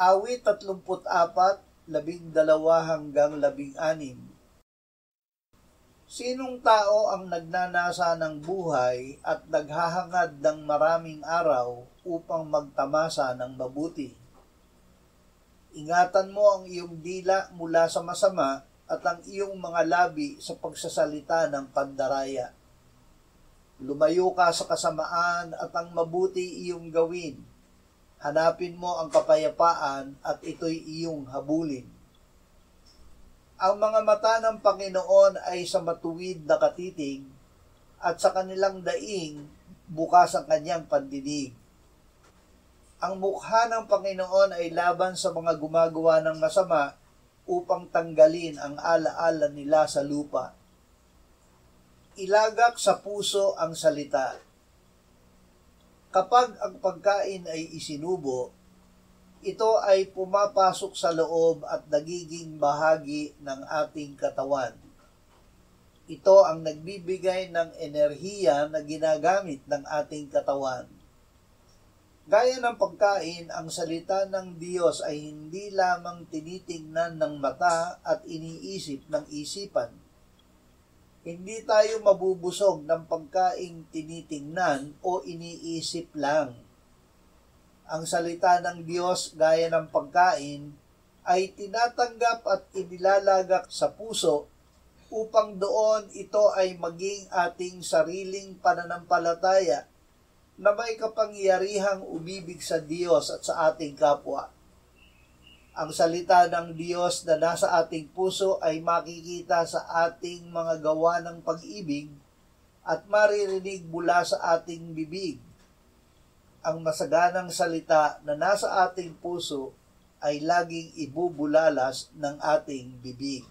Awit 34, 12-16. Sinong tao ang nagnanasa ng buhay at naghahangad ng maraming araw upang magtamasa ng mabuti? Ingatan mo ang iyong dila mula sa masama at ang iyong mga labi sa pagsasalita ng pandaraya. Lumayo ka sa kasamaan at ang mabuti iyong gawin. Hanapin mo ang kapayapaan at ito'y iyong habulin. Ang mga mata ng Panginoon ay sa matuwid na katitig at sa kanilang daing bukas ang kanyang pandinig. Ang mukha ng Panginoon ay laban sa mga gumagawa ng masama upang tanggalin ang alaala nila sa lupa. Ilagak sa puso ang salita. Kapag ang pagkain ay isinubo, ito ay pumapasok sa loob at nagiging bahagi ng ating katawan. Ito ang nagbibigay ng enerhiya na ginagamit ng ating katawan. Gaya ng pagkain, ang salita ng Diyos ay hindi lamang tinitingnan ng mata at iniisip ng isipan. Hindi tayo mabubusog ng pagkaing tinitingnan o iniisip lang. Ang salita ng Diyos, gaya ng pagkain, ay tinatanggap at inilalagak sa puso upang doon ito ay maging ating sariling pananampalataya na may kapangyarihang umibig sa Diyos at sa ating kapwa. Ang salita ng Diyos na nasa ating puso ay makikita sa ating mga gawa ng pag-ibig at maririnig mula sa ating bibig. Ang masaganang salita na nasa ating puso ay laging ibubulalas ng ating bibig.